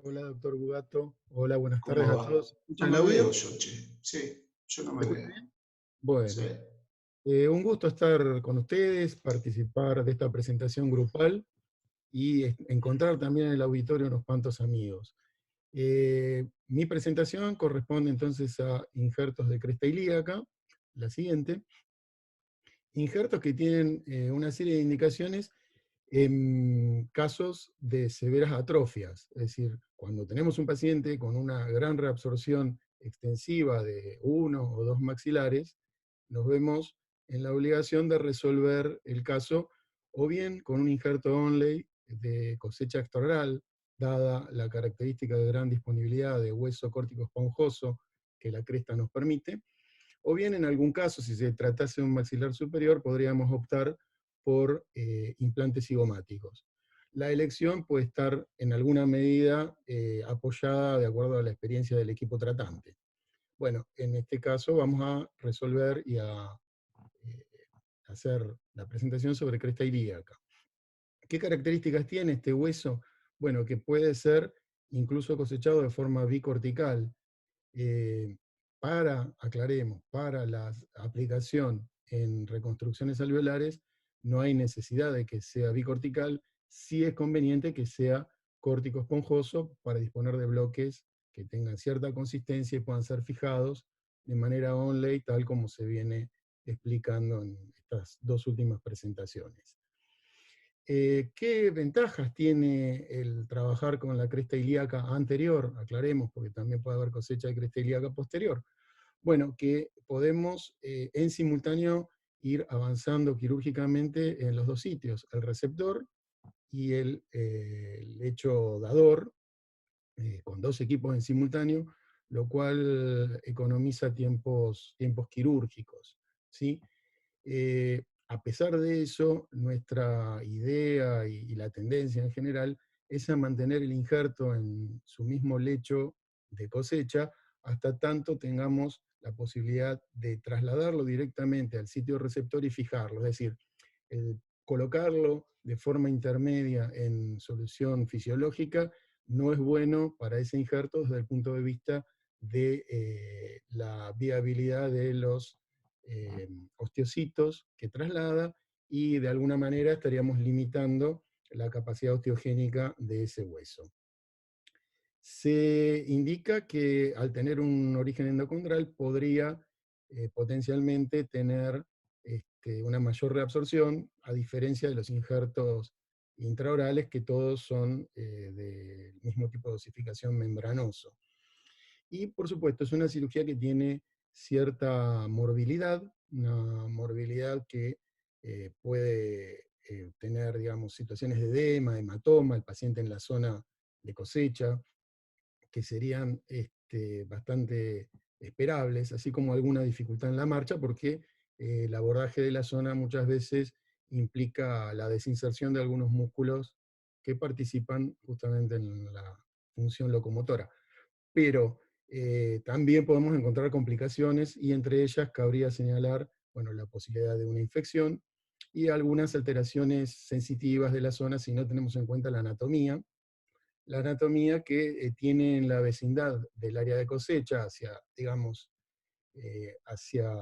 Hola, doctor Bugato. Hola, buenas tardes ¿Cómo a va? todos. ¿Se escucha No más lo veo bien? yo, che. Sí, yo no ¿Se me escucha veo. bien? Sí. Bueno, un gusto estar con ustedes, participar de esta presentación grupal y encontrar también en el auditorio unos cuantos amigos. Mi presentación corresponde entonces a injertos de cresta ilíaca, la siguiente. Injertos que tienen una serie de indicaciones en casos de severas atrofias, es decir, cuando tenemos un paciente con una gran reabsorción extensiva de uno o dos maxilares, nos vemos en la obligación de resolver el caso o bien con un injerto onley de cosecha extraoral, dada la característica de gran disponibilidad de hueso córtico esponjoso que la cresta nos permite, o bien en algún caso, si se tratase de un maxilar superior, podríamos optar por implantes cigomáticos. La elección puede estar en alguna medida apoyada de acuerdo a la experiencia del equipo tratante. Bueno, en este caso vamos a resolver y a eh, hacer la presentación sobre cresta ilíaca. ¿Qué características tiene este hueso? Bueno, que puede ser incluso cosechado de forma bicortical, eh, aclaremos, para la aplicación en reconstrucciones alveolares, no hay necesidad de que sea bicortical, sí es conveniente que sea córtico esponjoso para disponer de bloques que tengan cierta consistencia y puedan ser fijados de manera onlay, tal como se viene explicando en estas dos últimas presentaciones. ¿Qué ventajas tiene el trabajar con la cresta ilíaca anterior? Aclaremos, porque también puede haber cosecha de cresta ilíaca posterior. Bueno, que podemos en simultáneo ir avanzando quirúrgicamente en los dos sitios, el receptor y el hecho dador, con dos equipos en simultáneo, lo cual economiza tiempos quirúrgicos, ¿sí? A pesar de eso, nuestra idea y la tendencia en general es a mantener el injerto en su mismo lecho de cosecha hasta tanto tengamos la posibilidad de trasladarlo directamente al sitio receptor y fijarlo. Es decir, el colocarlo de forma intermedia en solución fisiológica no es bueno para ese injerto desde el punto de vista de la viabilidad de los eh, osteocitos que traslada y de alguna manera estaríamos limitando la capacidad osteogénica de ese hueso. Se indica que al tener un origen endocondral podría potencialmente tener una mayor reabsorción, a diferencia de los injertos intraorales, que todos son del mismo tipo de osificación membranoso. Y por supuesto, es una cirugía que tiene cierta morbilidad, una morbilidad que puede tener, digamos, situaciones de edema, hematoma, el paciente en la zona de cosecha, que serían bastante esperables, así como alguna dificultad en la marcha, porque el abordaje de la zona muchas veces implica la desinserción de algunos músculos que participan justamente en la función locomotora. Pero también podemos encontrar complicaciones y entre ellas cabría señalar, bueno, la posibilidad de una infección y algunas alteraciones sensitivas de la zona si no tenemos en cuenta la anatomía que tiene en la vecindad del área de cosecha hacia, digamos, hacia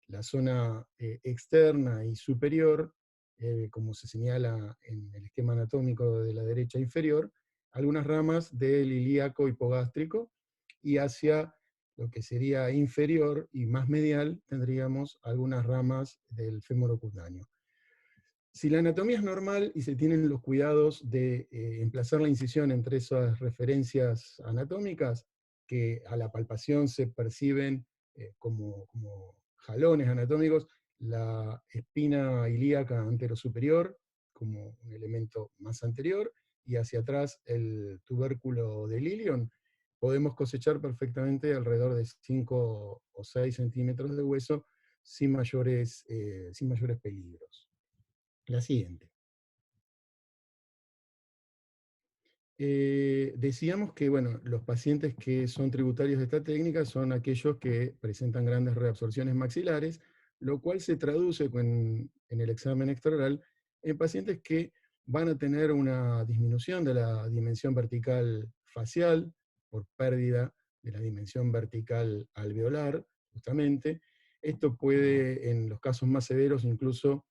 la zona externa y superior, como se señala en el esquema anatómico de la derecha inferior, algunas ramas del ilíaco hipogástrico, y hacia lo que sería inferior y más medial tendríamos algunas ramas del fémur cutáneo. Si la anatomía es normal y se tienen los cuidados de emplazar la incisión entre esas referencias anatómicas, que a la palpación se perciben como jalones anatómicos, la espina ilíaca anterosuperior como un elemento más anterior, y hacia atrás el tubérculo del ilion, podemos cosechar perfectamente alrededor de 5 o 6 centímetros de hueso sin mayores peligros. La siguiente. Decíamos que bueno, los pacientes que son tributarios de esta técnica son aquellos que presentan grandes reabsorciones maxilares, lo cual se traduce en el examen extraoral en pacientes que van a tener una disminución de la dimensión vertical facial por pérdida de la dimensión vertical alveolar, justamente. Esto puede, en los casos más severos, incluso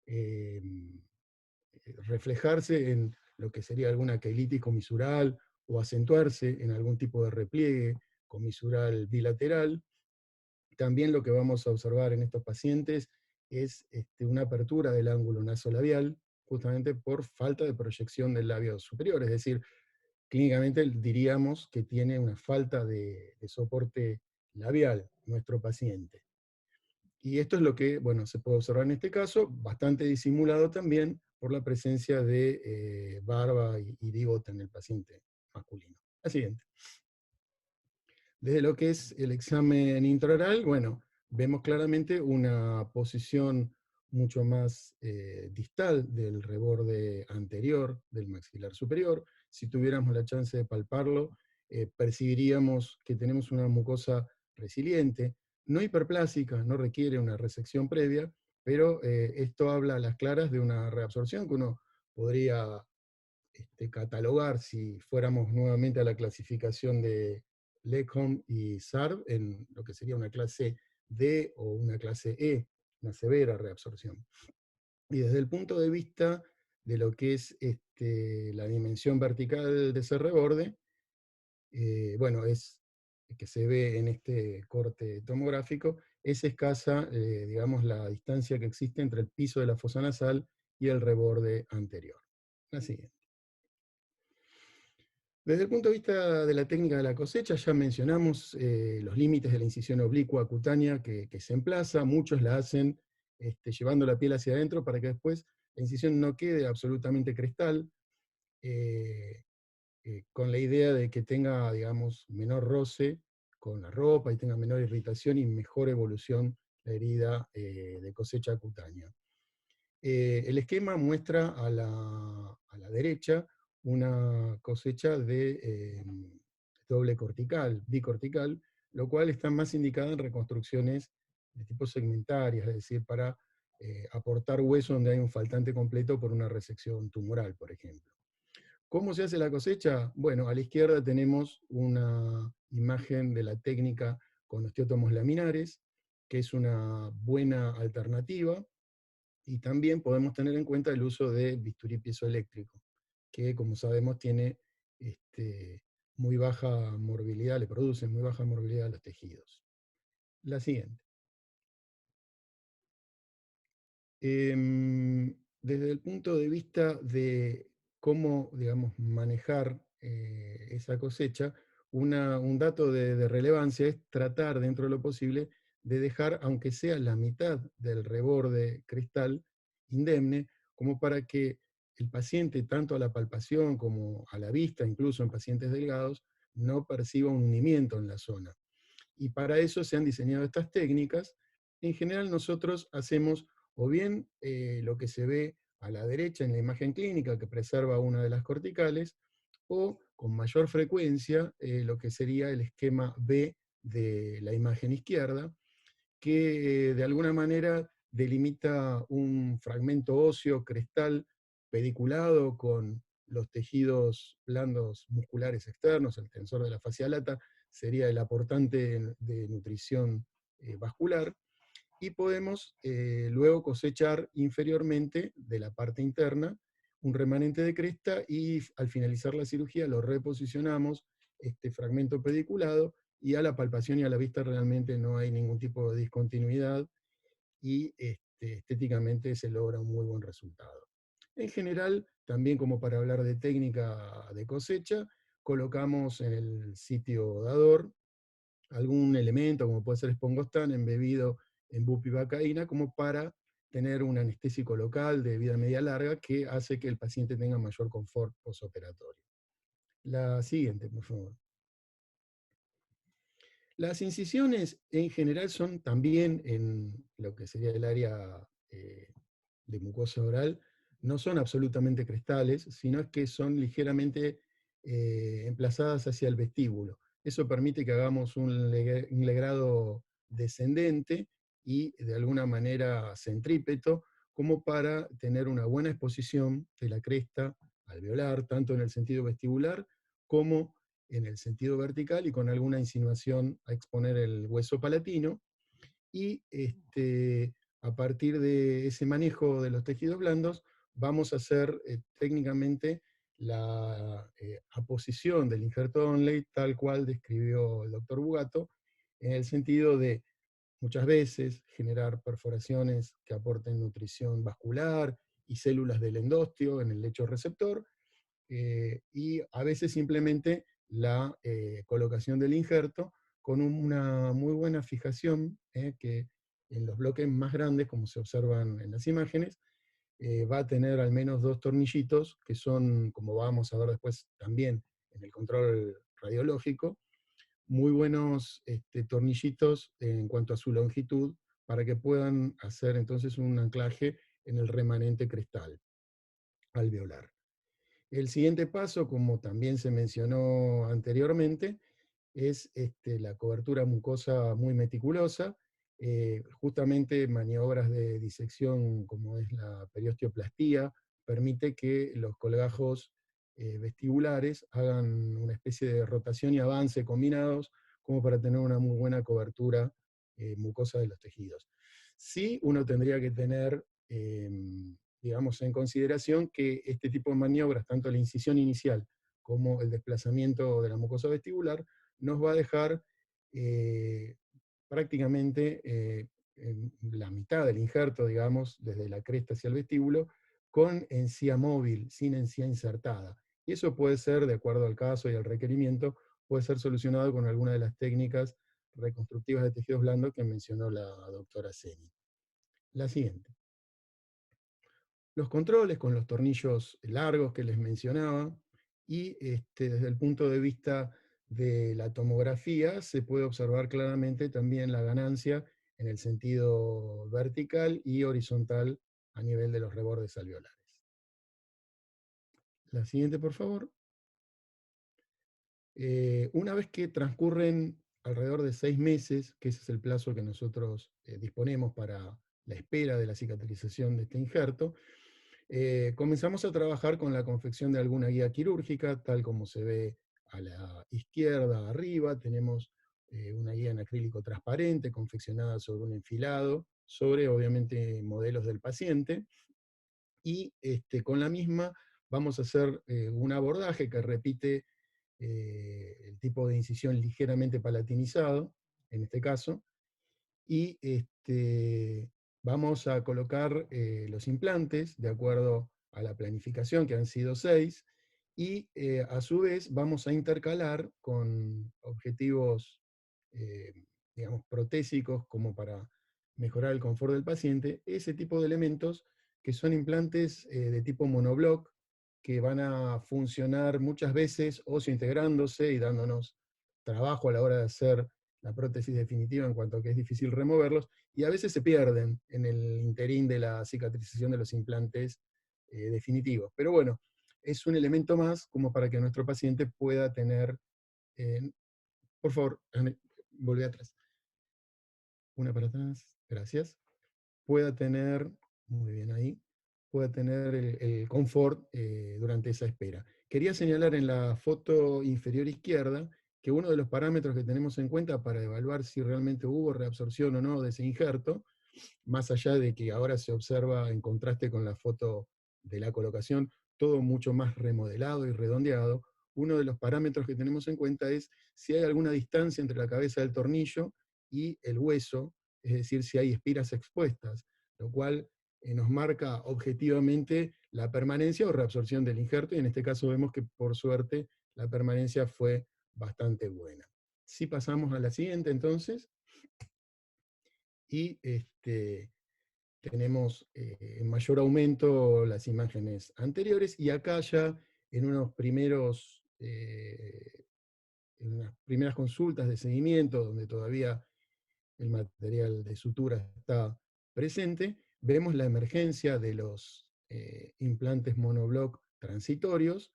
eh, reflejarse en lo que sería alguna quelitis comisural o acentuarse en algún tipo de repliegue comisural bilateral. También lo que vamos a observar en estos pacientes es una apertura del ángulo nasolabial, justamente por falta de proyección del labio superior, es decir, clínicamente diríamos que tiene una falta de soporte labial nuestro paciente. Y esto es lo que, bueno, se puede observar en este caso, bastante disimulado también por la presencia de barba y bigote en el paciente masculino. La siguiente. Desde lo que es el examen intraoral, bueno, vemos claramente una posición mucho más distal del reborde anterior del maxilar superior. Si tuviéramos la chance de palparlo, percibiríamos que tenemos una mucosa resiliente, no hiperplásica, no requiere una resección previa, pero esto habla a las claras de una reabsorción que uno podría catalogar, si fuéramos nuevamente a la clasificación de Lecombe y Sarb, en lo que sería una clase D o una clase E, una severa reabsorción. Y desde el punto de vista de lo que es la dimensión vertical de ese reborde, bueno, es que se ve en este corte tomográfico, es escasa, digamos, la distancia que existe entre el piso de la fosa nasal y el reborde anterior. La siguiente. Desde el punto de vista de la técnica de la cosecha, ya mencionamos los límites de la incisión oblicua cutánea que se emplaza. Muchos la hacen llevando la piel hacia adentro para que después la incisión no quede absolutamente crestal, eh, con la idea de que tenga, digamos, menor roce con la ropa y tenga menor irritación y mejor evolución la herida de cosecha cutánea. El esquema muestra a la derecha una cosecha de doble cortical, bicortical, lo cual está más indicada en reconstrucciones de tipo segmentarias, es decir, para aportar hueso donde hay un faltante completo por una resección tumoral, por ejemplo. ¿Cómo se hace la cosecha? Bueno, a la izquierda tenemos una imagen de la técnica con osteótomos laminares, que es una buena alternativa, y también podemos tener en cuenta el uso de bisturí piezoeléctrico, que como sabemos tiene muy baja morbilidad, le produce muy baja morbilidad a los tejidos. La siguiente. Desde el punto de vista de cómo, digamos, manejar esa cosecha, un dato de relevancia es tratar, dentro de lo posible, de dejar, aunque sea la mitad del reborde cristal, indemne, como para que el paciente, tanto a la palpación como a la vista, incluso en pacientes delgados, no perciba un hundimiento en la zona. Y para eso se han diseñado estas técnicas. En general nosotros hacemos o bien lo que se ve a la derecha en la imagen clínica, que preserva una de las corticales, o con mayor frecuencia lo que sería el esquema B de la imagen izquierda, que de alguna manera delimita un fragmento óseo crestal pediculado con los tejidos blandos musculares externos, el tensor de la fascia lata sería el aportante de nutrición vascular, y podemos luego cosechar inferiormente de la parte interna un remanente de cresta y al finalizar la cirugía lo reposicionamos, este fragmento pediculado, y a la palpación y a la vista realmente no hay ningún tipo de discontinuidad y estéticamente se logra un muy buen resultado. En general, también como para hablar de técnica de cosecha, colocamos en el sitio dador algún elemento, como puede ser espongostán, embebido en bupivacaína, como para tener un anestésico local de vida media larga que hace que el paciente tenga mayor confort postoperatorio. La siguiente, por favor. Las incisiones en general son también en lo que sería el área de mucosa oral, no son absolutamente cristales, sino que son ligeramente emplazadas hacia el vestíbulo. Eso permite que hagamos un legrado descendente y de alguna manera centrípeto, como para tener una buena exposición de la cresta alveolar, tanto en el sentido vestibular como en el sentido vertical y con alguna insinuación a exponer el hueso palatino. Y a partir de ese manejo de los tejidos blandos, vamos a hacer técnicamente la aposición del injerto Donnelly tal cual describió el doctor Bugato, en el sentido de muchas veces generar perforaciones que aporten nutrición vascular y células del endostio en el lecho receptor, y a veces simplemente la colocación del injerto con una muy buena fijación, que en los bloques más grandes, como se observan en las imágenes, va a tener al menos 2 tornillitos, que son, como vamos a ver después también en el control radiológico, muy buenos tornillitos en cuanto a su longitud, para que puedan hacer entonces un anclaje en el remanente crestal alveolar. El siguiente paso, como también se mencionó anteriormente, es la cobertura mucosa muy meticulosa, justamente maniobras de disección como es la periosteoplastía, permite que los colgajos vestibulares hagan una especie de rotación y avance combinados como para tener una muy buena cobertura mucosa de los tejidos. Sí, uno tendría que tener, digamos, en consideración que este tipo de maniobras, tanto la incisión inicial como el desplazamiento de la mucosa vestibular, nos va a dejar eh, prácticamente en la mitad del injerto, digamos, desde la cresta hacia el vestíbulo, con encía móvil, sin encía insertada. Y eso puede ser, de acuerdo al caso y al requerimiento, puede ser solucionado con alguna de las técnicas reconstructivas de tejidos blandos que mencionó la doctora Seni. La siguiente. Los controles con los tornillos largos que les mencionaba, y desde el punto de vista de la tomografía se puede observar claramente también la ganancia en el sentido vertical y horizontal a nivel de los rebordes alveolares. La siguiente, por favor. Una vez que transcurren alrededor de 6 meses, que ese es el plazo que nosotros disponemos para la espera de la cicatrización de este injerto, comenzamos a trabajar con la confección de alguna guía quirúrgica, tal como se ve a la izquierda arriba. Tenemos una guía en acrílico transparente, confeccionada sobre un enfilado, sobre obviamente modelos del paciente, y con la misma vamos a hacer un abordaje que repite el tipo de incisión ligeramente palatinizado, en este caso, y vamos a colocar los implantes de acuerdo a la planificación, que han sido 6, y a su vez vamos a intercalar con objetivos, eh, digamos, protésicos, como para mejorar el confort del paciente, ese tipo de elementos que son implantes de tipo monobloc, que van a funcionar muchas veces osseointegrándose y dándonos trabajo a la hora de hacer la prótesis definitiva, en cuanto a que es difícil removerlos, y a veces se pierden en el interín de la cicatrización de los implantes definitivos. Pero bueno, es un elemento más como para que nuestro paciente pueda tener, por favor, volví atrás, una para atrás, gracias, pueda tener, muy bien ahí, pueda tener el confort durante esa espera. Quería señalar en la foto inferior izquierda que uno de los parámetros que tenemos en cuenta para evaluar si realmente hubo reabsorción o no de ese injerto, más allá de que ahora se observa en contraste con la foto de la colocación, todo mucho más remodelado y redondeado, uno de los parámetros que tenemos en cuenta es si hay alguna distancia entre la cabeza del tornillo y el hueso, es decir, si hay espiras expuestas, lo cual nos marca objetivamente la permanencia o reabsorción del injerto, y en este caso vemos que por suerte la permanencia fue bastante buena. Si pasamos a la siguiente entonces, y tenemos en mayor aumento las imágenes anteriores, y acá ya en unos primeros, en unas primeras consultas de seguimiento, donde todavía el material de sutura está presente, vemos la emergencia de los implantes monobloc transitorios,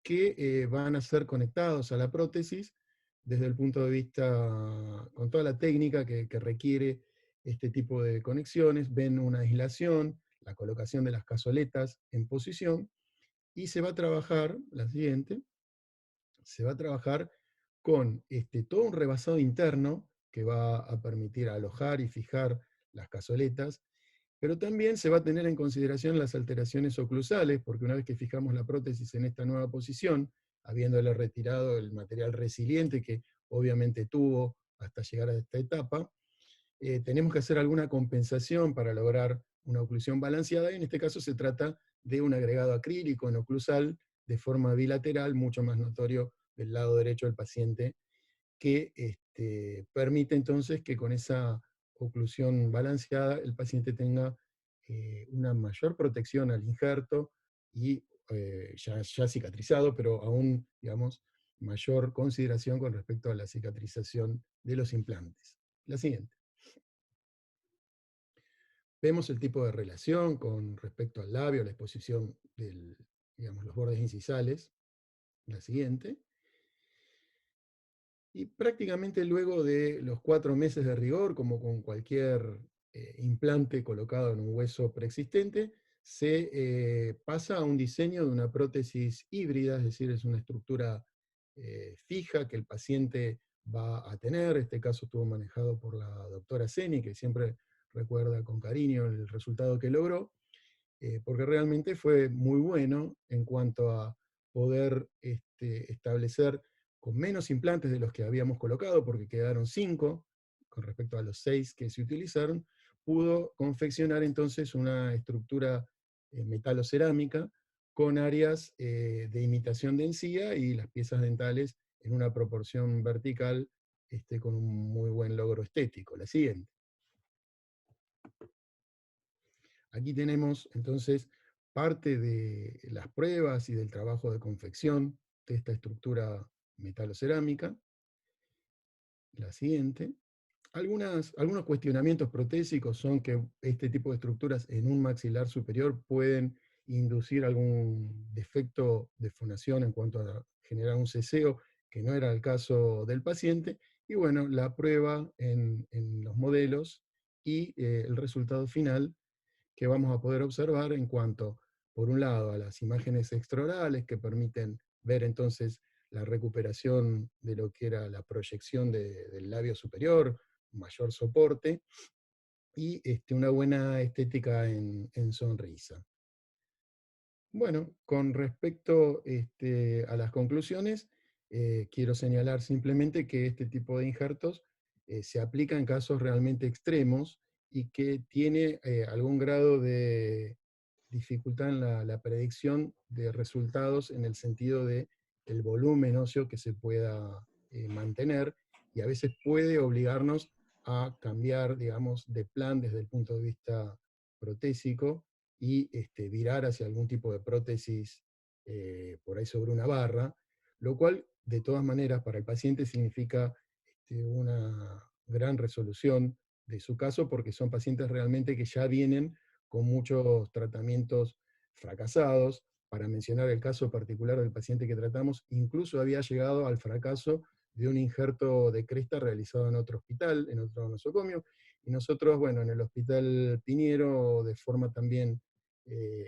que van a ser conectados a la prótesis desde el punto de vista, con toda la técnica que requiere este tipo de conexiones. Ven una aislación, la colocación de las cazoletas en posición, y se va a trabajar, la siguiente, se va a trabajar con todo un rebasado interno que va a permitir alojar y fijar las cazoletas, pero también se va a tener en consideración las alteraciones oclusales, porque una vez que fijamos la prótesis en esta nueva posición, habiéndole retirado el material resiliente que obviamente tuvo hasta llegar a esta etapa, tenemos que hacer alguna compensación para lograr una oclusión balanceada, y en este caso se trata de un agregado acrílico en oclusal de forma bilateral, mucho más notorio del lado derecho del paciente, que permite entonces que con esa oclusión balanceada el paciente tenga una mayor protección al injerto y ya cicatrizado, pero aún, digamos, mayor consideración con respecto a la cicatrización de los implantes. La siguiente. Vemos el tipo de relación con respecto al labio, la exposición de los bordes incisales. La siguiente. Y prácticamente luego de los 4 meses de rigor, como con cualquier implante colocado en un hueso preexistente, se pasa a un diseño de una prótesis híbrida, es decir, es una estructura fija que el paciente va a tener. Este caso estuvo manejado por la doctora Seni, que siempre recuerda con cariño el resultado que logró, porque realmente fue muy bueno en cuanto a poder establecer con menos implantes de los que habíamos colocado, porque quedaron 5 con respecto a los 6 que se utilizaron, pudo confeccionar entonces una estructura metalocerámica con áreas de imitación de encía y las piezas dentales en una proporción vertical, con un muy buen logro estético. La siguiente. Aquí tenemos entonces parte de las pruebas y del trabajo de confección de esta estructura metalocerámica. La siguiente. Algunos cuestionamientos protésicos son que este tipo de estructuras en un maxilar superior pueden inducir algún defecto de fonación en cuanto a generar un ceseo, que no era el caso del paciente. Y bueno, la prueba en los modelos y el resultado final que vamos a poder observar en cuanto, por un lado, a las imágenes extraorales que permiten ver entonces la recuperación de lo que era la proyección del labio superior, mayor soporte, y una buena estética en sonrisa. Bueno, con respecto a las conclusiones, quiero señalar simplemente que este tipo de injertos se aplica en casos realmente extremos y que tiene algún grado de dificultad en la predicción de resultados en el sentido de el volumen óseo que se pueda mantener, y a veces puede obligarnos a cambiar, digamos, de plan desde el punto de vista protésico y virar hacia algún tipo de prótesis por ahí sobre una barra, lo cual de todas maneras para el paciente significa una gran resolución de su caso, porque son pacientes realmente que ya vienen con muchos tratamientos fracasados. Para mencionar el caso particular del paciente que tratamos, incluso había llegado al fracaso de un injerto de cresta realizado en otro hospital, en otro nosocomio, y nosotros, bueno, en el Hospital Piñero, de forma también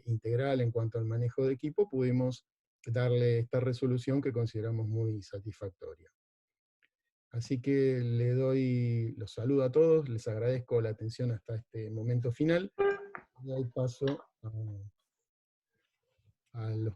integral en cuanto al manejo de equipo, pudimos darle esta resolución que consideramos muy satisfactoria. Así que le doy los saludos a todos, les agradezco la atención hasta este momento final, y doy paso a los